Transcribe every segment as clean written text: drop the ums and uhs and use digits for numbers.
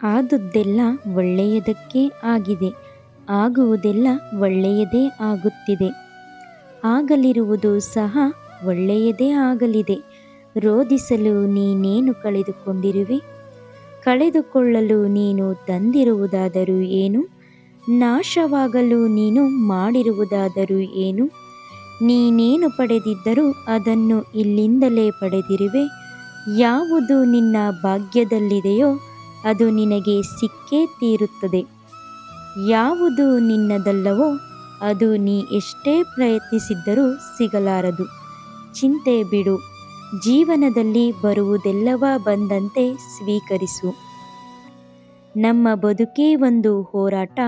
ಆದುದೆಲ್ಲ ಒಳ್ಳೆಯದಕ್ಕೆ ಆಗಿದೆ, ಆಗುವುದೆಲ್ಲ ಒಳ್ಳೆಯದೇ ಆಗುತ್ತಿದೆ, ಆಗಲಿರುವುದು ಸಹ ಒಳ್ಳೆಯದೇ ಆಗಲಿದೆ. ರೋಧಿಸಲು ನೀನೇನು ಕಳೆದುಕೊಂಡಿರುವೆ? ಕಳೆದುಕೊಳ್ಳಲು ನೀನು ತಂದಿರುವುದಾದರೂ ಏನು? ನಾಶವಾಗಲು ನೀನು ಮಾಡಿರುವುದಾದರೂ ಏನು? ನೀನೇನು ಪಡೆದಿದ್ದರೂ ಅದನ್ನು ಇಲ್ಲಿಂದಲೇ ಪಡೆದಿರುವೆ. ಯಾವುದು ನಿನ್ನ ಭಾಗ್ಯದಲ್ಲಿದೆಯೋ ಅದು ನಿನಗೆ ಸಿಕ್ಕೇ ತೀರುತ್ತದೆ. ಯಾವುದು ನಿನ್ನದಲ್ಲವೋ ಅದು ನೀ ಎಷ್ಟೇ ಪ್ರಯತ್ನಿಸಿದ್ದರೂ ಸಿಗಲಾರದು. ಚಿಂತೆ ಬಿಡು, ಜೀವನದಲ್ಲಿ ಬರುವುದೆಲ್ಲವ ಬಂದಂತೆ ಸ್ವೀಕರಿಸು. ನಮ್ಮ ಬದುಕೇ ಒಂದು ಹೋರಾಟ.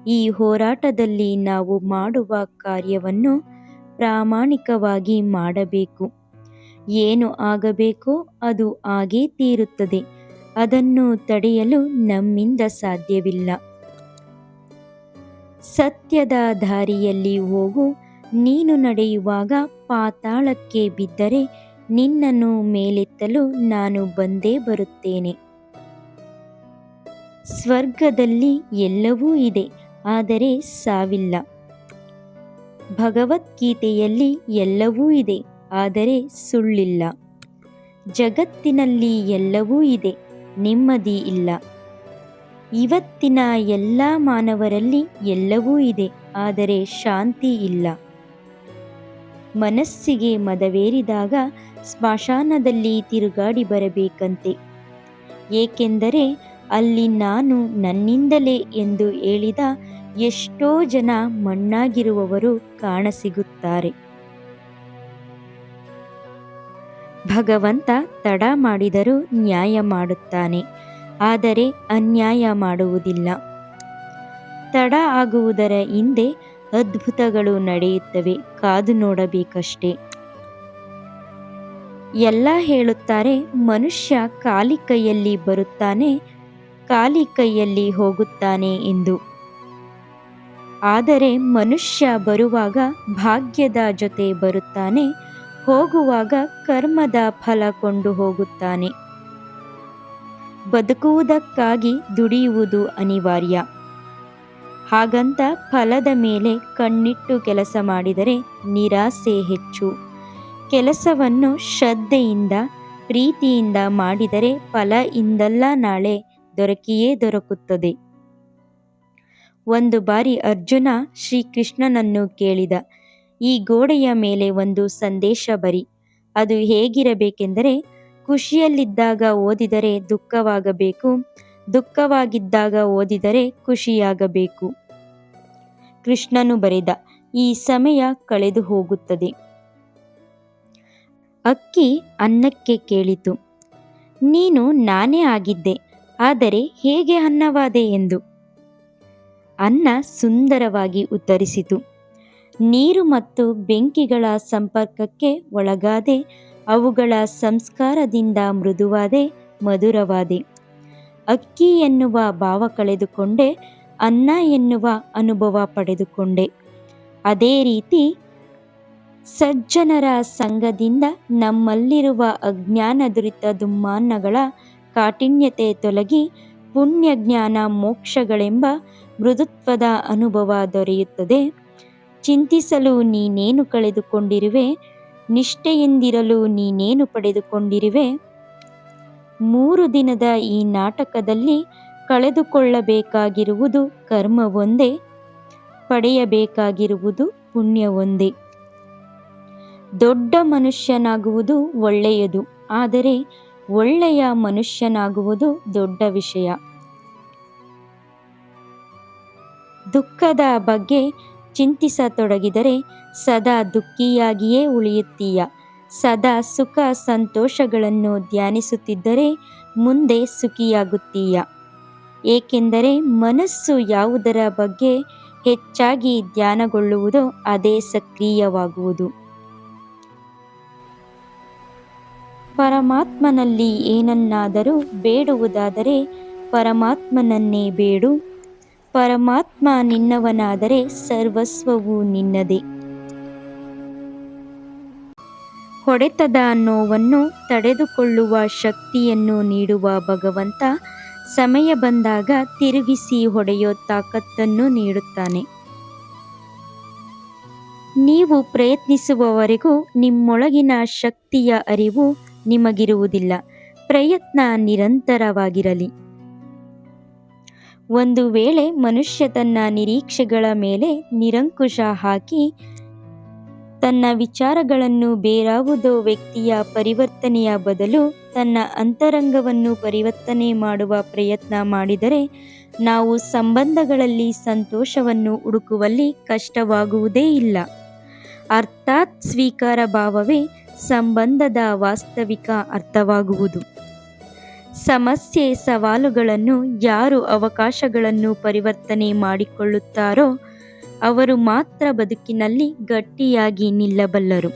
ಈ ಹೋರಾಟದಲ್ಲಿ ನಾವು ಮಾಡುವ ಕಾರ್ಯವನ್ನು ಪ್ರಾಮಾಣಿಕವಾಗಿ ಮಾಡಬೇಕು. ಏನು ಆಗಬೇಕೋ ಅದು ಆಗೇ ತೀರುತ್ತದೆ. ಅದನ್ನು ತಡೆಯಲು ನಮ್ಮಿಂದ ಸಾಧ್ಯವಿಲ್ಲ. ಸತ್ಯದ ದಾರಿಯಲ್ಲಿ ಹೋಗು. ನೀನು ನಡೆಯುವಾಗ ಪಾತಾಳಕ್ಕೆ ಬಿದ್ದರೆ ನಿನ್ನನ್ನು ಮೇಲೆತ್ತಲು ನಾನು ಬಂದೇ ಬರುತ್ತೇನೆ. ಸ್ವರ್ಗದಲ್ಲಿ ಎಲ್ಲವೂ ಇದೆ, ಆದರೆ ಸಾವಿಲ್ಲ. ಭಗವದ್ಗೀತೆಯಲ್ಲಿ ಎಲ್ಲವೂ ಇದೆ, ಆದರೆ ಸುಳ್ಳಿಲ್ಲ. ಜಗತ್ತಿನಲ್ಲಿ ಎಲ್ಲವೂ ಇದೆ, ನೆಮ್ಮದಿ ಇಲ್ಲ. ಇವತ್ತಿನ ಎಲ್ಲ ಮಾನವರಲ್ಲಿ ಎಲ್ಲವೂ ಇದೆ, ಆದರೆ ಶಾಂತಿ ಇಲ್ಲ. ಮನಸ್ಸಿಗೆ ಮದವೇರಿದಾಗ ಸ್ಮಶಾನದಲ್ಲಿ ತಿರುಗಾಡಿ ಬರಬೇಕಂತೆ. ಏಕೆಂದರೆ ಅಲ್ಲಿ ನಾನು ನನ್ನಿಂದಲೇ ಎಂದು ಹೇಳಿದ ಎಷ್ಟೋ ಜನ ಮಣ್ಣಾಗಿರುವವರು ಕಾಣಸಿಗುತ್ತಾರೆ. ಭಗವಂತ ತಡ ಮಾಡಿದರೂ ನ್ಯಾಯ ಮಾಡುತ್ತಾನೆ, ಆದರೆ ಅನ್ಯಾಯ ಮಾಡುವುದಿಲ್ಲ. ತಡ ಆಗುವುದರ ಹಿಂದೆ ಅದ್ಭುತಗಳು ನಡೆಯುತ್ತವೆ, ಕಾದು ನೋಡಬೇಕಷ್ಟೇ. ಎಲ್ಲ ಹೇಳುತ್ತಾರೆ, ಮನುಷ್ಯ ಖಾಲಿ ಕೈಯಲ್ಲಿ ಬರುತ್ತಾನೆ, ಖಾಲಿ ಕೈಯಲ್ಲಿ ಹೋಗುತ್ತಾನೆ ಎಂದು. ಆದರೆ ಮನುಷ್ಯ ಬರುವಾಗ ಭಾಗ್ಯದ ಜೊತೆ ಬರುತ್ತಾನೆ, ಹೋಗುವಾಗ ಕರ್ಮದ ಫಲ ಕೊಂಡು ಹೋಗುತ್ತಾನೆ. ಬದುಕುವುದಕ್ಕಾಗಿ ದುಡಿಯುವುದು ಅನಿವಾರ್ಯ. ಹಾಗಂತ ಫಲದ ಮೇಲೆ ಕಣ್ಣಿಟ್ಟು ಕೆಲಸ ಮಾಡಿದರೆ ನಿರಾಸೆ ಹೆಚ್ಚು. ಕೆಲಸವನ್ನು ಶ್ರದ್ಧೆಯಿಂದ ಪ್ರೀತಿಯಿಂದ ಮಾಡಿದರೆ ಫಲ ಇಂದಲ್ಲ ನಾಳೆ ದೊರಕಿಯೇ ದೊರಕುತ್ತದೆ. ಒಂದು ಬಾರಿ ಅರ್ಜುನ ಶ್ರೀಕೃಷ್ಣನನ್ನು ಕೇಳಿದ, ಈ ಗೋಡೆಯ ಮೇಲೆ ಒಂದು ಸಂದೇಶ ಬರಿ. ಅದು ಹೇಗಿರಬೇಕೆಂದರೆ, ಖುಷಿಯಲ್ಲಿದ್ದಾಗ ಓದಿದರೆ ದುಃಖವಾಗಬೇಕು, ದುಃಖವಾಗಿದ್ದಾಗ ಓದಿದರೆ ಖುಷಿಯಾಗಬೇಕು. ಕೃಷ್ಣನು ಬರೆದ, ಈ ಸಮಯ ಕಳೆದು ಹೋಗುತ್ತದೆ. ಅಕ್ಕಿ ಅನ್ನಕ್ಕೆ ಕೇಳಿತು, ನೀನು ನಾನೇ ಆಗಿದ್ದೆ, ಆದರೆ ಹೇಗೆ ಅನ್ನವಾದೆ ಎಂದು. ಅನ್ನ ಸುಂದರವಾಗಿ ಉತ್ತರಿಸಿತು, ನೀರು ಮತ್ತು ಬೆಂಕಿಗಳ ಸಂಪರ್ಕಕ್ಕೆ ಒಳಗಾದೆ, ಅವುಗಳ ಸಂಸ್ಕಾರದಿಂದ ಮೃದುವಾದೆ, ಮಧುರವಾದೆ. ಅಕ್ಕಿ ಎನ್ನುವ ಭಾವ ಕಳೆದುಕೊಂಡೆ, ಅನ್ನ ಎನ್ನುವ ಅನುಭವ ಪಡೆದುಕೊಂಡೆ. ಅದೇ ರೀತಿ ಸಜ್ಜನರ ಸಂಗದಿಂದ ನಮ್ಮಲ್ಲಿರುವ ಅಜ್ಞಾನದುರಿತ ದುಮ್ಮಾನಗಳ ಕಾಠಿಣ್ಯತೆ ತೊಲಗಿ ಪುಣ್ಯ ಜ್ಞಾನ ಮೋಕ್ಷಗಳೆಂಬ ಮೃದುತ್ವದ ಅನುಭವ ದೊರೆಯುತ್ತದೆ. ಚಿಂತಿಸಲು ನೀನೇನು ಕಳೆದುಕೊಂಡಿರುವೆ? ನಿಷ್ಠೆಯಿಂದಿರಲು ನೀನೇನು ಪಡೆದುಕೊಂಡಿರುವೆ? 3 ದಿನದ ಈ ನಾಟಕದಲ್ಲಿ ಕಳೆದುಕೊಳ್ಳಬೇಕಾಗಿರುವುದು ಕರ್ಮ ಒಂದೇ, ಪಡೆಯಬೇಕಾಗಿರುವುದು ಪುಣ್ಯ ಒಂದೇ. ದೊಡ್ಡ ಮನುಷ್ಯನಾಗುವುದು ಒಳ್ಳೆಯದು, ಆದರೆ ಒಳ್ಳೆಯ ಮನುಷ್ಯನಾಗುವುದು ದೊಡ್ಡ ವಿಷಯ. ದುಃಖದ ಬಗ್ಗೆ ಚಿಂತಿಸತೊಡಗಿದರೆ ಸದಾ ದುಃಖಿಯಾಗಿಯೇ ಉಳಿಯುತ್ತೀಯ. ಸದಾ ಸುಖ ಸಂತೋಷಗಳನ್ನು ಧ್ಯಾನಿಸುತ್ತಿದ್ದರೆ ಮುಂದೆ ಸುಖಿಯಾಗುತ್ತೀಯ. ಏಕೆಂದರೆ ಮನಸ್ಸು ಯಾವುದರ ಬಗ್ಗೆ ಹೆಚ್ಚಾಗಿ ಧ್ಯಾನಗೊಳ್ಳುವುದೋ ಅದೇ ಸಕ್ರಿಯವಾಗುವುದು. ಪರಮಾತ್ಮನಲ್ಲಿ ಏನನ್ನಾದರೂ ಬೇಡುವುದಾದರೆ ಪರಮಾತ್ಮನನ್ನೇ ಬೇಡು. ಪರಮಾತ್ಮ ನಿನ್ನವನಾದರೆ ಸರ್ವಸ್ವವೂ ನಿನ್ನದೇ. ಹೊಡೆತದ ನೋವನ್ನು ತಡೆದುಕೊಳ್ಳುವ ಶಕ್ತಿಯನ್ನು ನೀಡುವ ಭಗವಂತ ಸಮಯ ಬಂದಾಗ ತಿರುಗಿಸಿ ಹೊಡೆಯೋ ತಾಕತ್ತನ್ನು ನೀಡುತ್ತಾನೆ. ನೀವು ಪ್ರಯತ್ನಿಸುವವರೆಗೂ ನಿಮ್ಮೊಳಗಿನ ಶಕ್ತಿಯ ಅರಿವು ನಿಮಗಿರುವುದಿಲ್ಲ. ಪ್ರಯತ್ನ ನಿರಂತರವಾಗಿರಲಿ. ಒಂದು ವೇಳೆ ಮನುಷ್ಯ ತನ್ನ ನಿರೀಕ್ಷೆಗಳ ಮೇಲೆ ನಿರಂಕುಶ ಹಾಕಿ ತನ್ನ ವಿಚಾರಗಳನ್ನು ಬೇರಾವುದೋ ವ್ಯಕ್ತಿಯ ಪರಿವರ್ತನೆಯ ಬದಲು ತನ್ನ ಅಂತರಂಗವನ್ನು ಪರಿವರ್ತನೆ ಮಾಡುವ ಪ್ರಯತ್ನ ಮಾಡಿದರೆ ನಾವು ಸಂಬಂಧಗಳಲ್ಲಿ ಸಂತೋಷವನ್ನು ಹುಡುಕುವಲ್ಲಿ ಕಷ್ಟವಾಗುವುದೇ ಇಲ್ಲ. ಅರ್ಥಾತ್ ಸ್ವೀಕಾರ ಭಾವವೇ ಸಂಬಂಧದ ವಾಸ್ತವಿಕ ಅರ್ಥವಾಗುವುದು. ಸಮಸ್ಯೆ ಸವಾಲುಗಳನ್ನು ಯಾರು ಅವಕಾಶಗಳನ್ನು ಪರಿವರ್ತನೆ ಮಾಡಿಕೊಳ್ಳುತ್ತಾರೋ ಅವರು ಮಾತ್ರ ಬದುಕಿನಲ್ಲಿ ಗಟ್ಟಿಯಾಗಿ ನಿಲ್ಲಬಲ್ಲರು.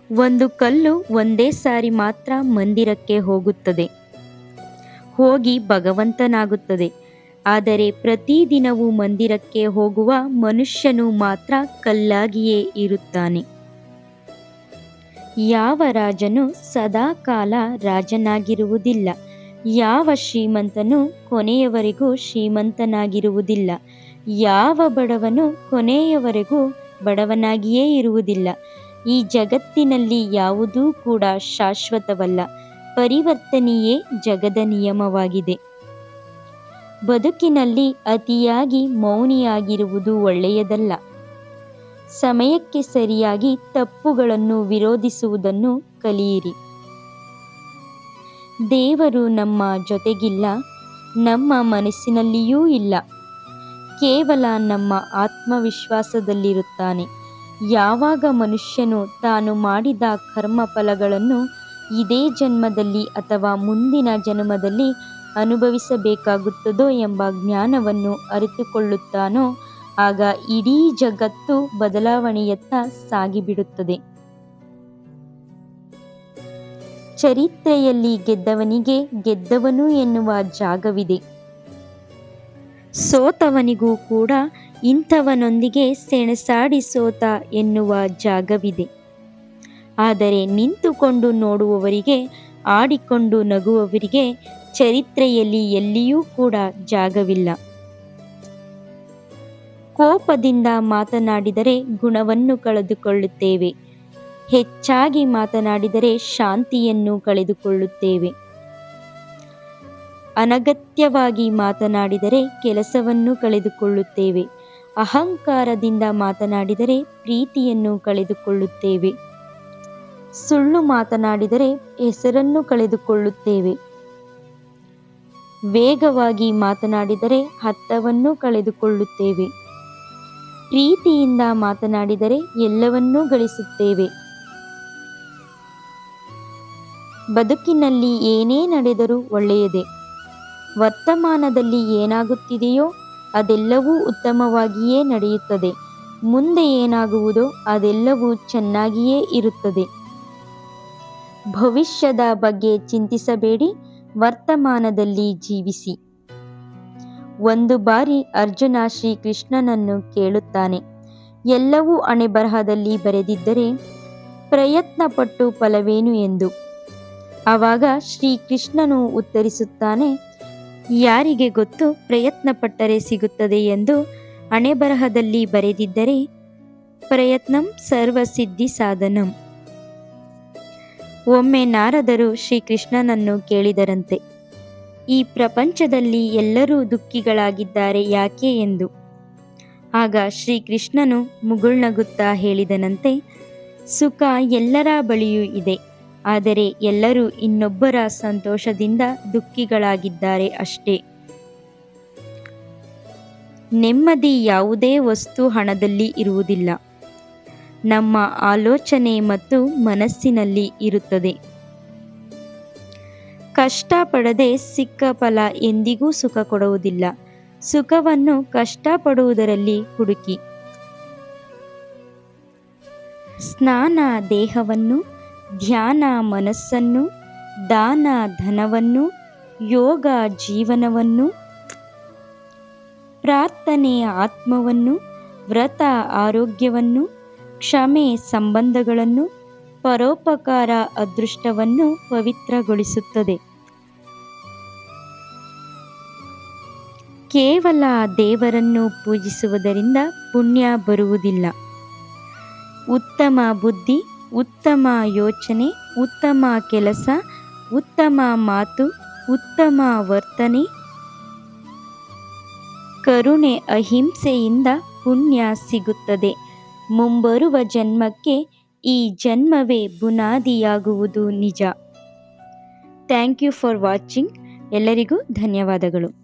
ಒಂದು ಕಲ್ಲು ಒಂದೇ ಸಾರಿ ಮಾತ್ರ ಮಂದಿರಕ್ಕೆ ಹೋಗುತ್ತದೆ, ಹೋಗಿ ಭಗವಂತನಾಗುತ್ತದೆ. ಆದರೆ ಪ್ರತಿದಿನವೂ ಮಂದಿರಕ್ಕೆ ಹೋಗುವ ಮನುಷ್ಯನು ಮಾತ್ರ ಕಲ್ಲಾಗಿಯೇ ಇರುತ್ತಾನೆ. ಯಾವ ರಾಜನು ಸದಾಕಾಲ ರಾಜನಾಗಿರುವುದಿಲ್ಲ. ಯಾವ ಶ್ರೀಮಂತನು ಕೊನೆಯವರೆಗೂ ಶ್ರೀಮಂತನಾಗಿರುವುದಿಲ್ಲ. ಯಾವ ಬಡವನು ಕೊನೆಯವರೆಗೂ ಬಡವನಾಗಿಯೇ ಇರುವುದಿಲ್ಲ. ಈ ಜಗತ್ತಿನಲ್ಲಿ ಯಾವುದೂ ಕೂಡ ಶಾಶ್ವತವಲ್ಲ. ಪರಿವರ್ತನೆಯೇ ಜಗದ ನಿಯಮವಾಗಿದೆ. ಬದುಕಿನಲ್ಲಿ ಅತಿಯಾಗಿ ಮೌನಿಯಾಗಿರುವುದು ಒಳ್ಳೆಯದಲ್ಲ. ಸಮಯಕ್ಕೆ ಸರಿಯಾಗಿ ತಪ್ಪುಗಳನ್ನು ವಿರೋಧಿಸುವುದನ್ನು ಕಲಿಯಿರಿ. ದೇವರು ನಮ್ಮ ಜೊತೆಗಿಲ್ಲ, ನಮ್ಮ ಮನಸ್ಸಿನಲ್ಲಿಯೂ ಇಲ್ಲ, ಕೇವಲ ನಮ್ಮ ಆತ್ಮವಿಶ್ವಾಸದಲ್ಲಿರುತ್ತಾನೆ. ಯಾವಾಗ ಮನುಷ್ಯನು ತಾನು ಮಾಡಿದ ಕರ್ಮ ಫಲಗಳನ್ನು ಇದೇ ಜನ್ಮದಲ್ಲಿ ಅಥವಾ ಮುಂದಿನ ಜನ್ಮದಲ್ಲಿ ಅನುಭವಿಸಬೇಕಾಗುತ್ತದೋ ಎಂಬ ಜ್ಞಾನವನ್ನು ಅರಿತುಕೊಳ್ಳುತ್ತಾನೋ ಆಗ ಇಡೀ ಜಗತ್ತು ಬದಲಾವಣೆಯತ್ತ ಸಾಗಿಬಿಡುತ್ತದೆ. ಚರಿತ್ರೆಯಲ್ಲಿ ಗೆದ್ದವನಿಗೆ ಗೆದ್ದವನು ಎನ್ನುವ ಜಾಗವಿದೆ. ಸೋತವನಿಗೂ ಕೂಡ ಇಂಥವನೊಂದಿಗೆ ಸೆಣಸಾಡಿ ಸೋತ ಎನ್ನುವ ಜಾಗವಿದೆ. ಆದರೆ ನಿಂತುಕೊಂಡು ನೋಡುವವರಿಗೆ, ಆಡಿಕೊಂಡು ನಗುವವರಿಗೆ ಚರಿತ್ರೆಯಲ್ಲಿ ಎಲ್ಲಿಯೂ ಕೂಡ ಜಾಗವಿಲ್ಲ. ಕೋಪದಿಂದ ಮಾತನಾಡಿದರೆ ಗುಣವನ್ನು ಕಳೆದುಕೊಳ್ಳುತ್ತೇವೆ. ಹೆಚ್ಚಾಗಿ ಮಾತನಾಡಿದರೆ ಶಾಂತಿಯನ್ನು ಕಳೆದುಕೊಳ್ಳುತ್ತೇವೆ. ಅನಗತ್ಯವಾಗಿ ಮಾತನಾಡಿದರೆ ಕೆಲಸವನ್ನು ಕಳೆದುಕೊಳ್ಳುತ್ತೇವೆ. ಅಹಂಕಾರದಿಂದ ಮಾತನಾಡಿದರೆ ಪ್ರೀತಿಯನ್ನು ಕಳೆದುಕೊಳ್ಳುತ್ತೇವೆ. ಸುಳ್ಳು ಮಾತನಾಡಿದರೆ ಹೆಸರನ್ನು ಕಳೆದುಕೊಳ್ಳುತ್ತೇವೆ. ವೇಗವಾಗಿ ಮಾತನಾಡಿದರೆ ಅರ್ಥವನ್ನು ಕಳೆದುಕೊಳ್ಳುತ್ತೇವೆ. ಪ್ರೀತಿಯಿಂದ ಮಾತನಾಡಿದರೆ ಎಲ್ಲವನ್ನೂ ಗಳಿಸುತ್ತೇವೆ. ಬದುಕಿನಲ್ಲಿ ಏನೇ ನಡೆದರೂ ಒಳ್ಳೆಯದೇ. ವರ್ತಮಾನದಲ್ಲಿ ಏನಾಗುತ್ತಿದೆಯೋ ಅದೆಲ್ಲವೂ ಉತ್ತಮವಾಗಿಯೇ ನಡೆಯುತ್ತದೆ. ಮುಂದೆ ಏನಾಗುವುದೋ ಅದೆಲ್ಲವೂ ಚೆನ್ನಾಗಿಯೇ ಇರುತ್ತದೆ. ಭವಿಷ್ಯದ ಬಗ್ಗೆ ಚಿಂತಿಸಬೇಡಿ, ವರ್ತಮಾನದಲ್ಲಿ ಜೀವಿಸಿ. ಒಂದು ಬಾರಿ ಅರ್ಜುನ ಶ್ರೀಕೃಷ್ಣನನ್ನು ಕೇಳುತ್ತಾನೆ, ಎಲ್ಲವೂ ಹಣೆಬರಹದಲ್ಲಿ ಬರೆದಿದ್ದರೆ ಪ್ರಯತ್ನಪಟ್ಟು ಫಲವೇನು ಎಂದು. ಆವಾಗ ಶ್ರೀಕೃಷ್ಣನು ಉತ್ತರಿಸುತ್ತಾನೆ, ಯಾರಿಗೆ ಗೊತ್ತು ಪ್ರಯತ್ನಪಟ್ಟರೆ ಸಿಗುತ್ತದೆ ಎಂದು. ಹಣೆಬರಹದಲ್ಲಿ ಬರೆದಿದ್ದರೆ ಪ್ರಯತ್ನಂ ಸರ್ವಸಿದ್ಧಿ ಸಾಧನಂ. ಒಮ್ಮೆ ನಾರದರು ಶ್ರೀಕೃಷ್ಣನನ್ನು ಕೇಳಿದರಂತೆ, ಈ ಪ್ರಪಂಚದಲ್ಲಿ ಎಲ್ಲರೂ ದುಃಖಿಗಳಾಗಿದ್ದಾರೆ ಯಾಕೆ ಎಂದು. ಆಗ ಶ್ರೀಕೃಷ್ಣನು ಮುಗುಳ್ನಗುತ್ತಾ ಹೇಳಿದನಂತೆ, ಸುಖ ಎಲ್ಲರ ಬಳಿಯೂ ಇದೆ, ಆದರೆ ಎಲ್ಲರೂ ಇನ್ನೊಬ್ಬರ ಸಂತೋಷದಿಂದ ದುಃಖಿಗಳಾಗಿದ್ದಾರೆ ಅಷ್ಟೇ. ನೆಮ್ಮದಿ ಯಾವುದೇ ವಸ್ತು ಹಣದಲ್ಲಿ ಇರುವುದಿಲ್ಲ, ನಮ್ಮ ಆಲೋಚನೆ ಮತ್ತು ಮನಸ್ಸಿನಲ್ಲಿ ಇರುತ್ತದೆ. ಕಷ್ಟಪಡದೆ ಸಿಕ್ಕ ಫಲ ಎಂದಿಗೂ ಸುಖ ಕೊಡುವುದಿಲ್ಲ. ಸುಖವನ್ನು ಕಷ್ಟಪಡುವುದರಲ್ಲಿ ಹುಡುಕಿ. ಸ್ನಾನ ದೇಹವನ್ನು, ಧ್ಯಾನ ಮನಸ್ಸನ್ನು, ದಾನ ಧನವನ್ನು, ಯೋಗ ಜೀವನವನ್ನು, ಪ್ರಾರ್ಥನೆ ಆತ್ಮವನ್ನು, ವ್ರತ ಆರೋಗ್ಯವನ್ನು, ಕ್ಷಮೆ ಸಂಬಂಧಗಳನ್ನು, ಪರೋಪಕಾರ ಅದೃಷ್ಟವನ್ನು ಪವಿತ್ರಗೊಳಿಸುತ್ತದೆ. ಕೇವಲ ದೇವರನ್ನು ಪೂಜಿಸುವುದರಿಂದ ಪುಣ್ಯ ಬರುವುದಿಲ್ಲ. ಉತ್ತಮ ಬುದ್ಧಿ, ಉತ್ತಮ ಯೋಚನೆ, ಉತ್ತಮ ಕೆಲಸ, ಉತ್ತಮ ಮಾತು, ಉತ್ತಮ ವರ್ತನೆ, ಕರುಣೆ, ಅಹಿಂಸೆಯಿಂದ ಪುಣ್ಯ ಸಿಗುತ್ತದೆ. ಮುಂಬರುವ ಜನ್ಮಕ್ಕೆ ಈ ಜನ್ಮವೇ ಬುನಾದಿಯಾಗುವುದು ನಿಜ. Thank you for watching. ಎಲ್ಲರಿಗೂ ಧನ್ಯವಾದಗಳು.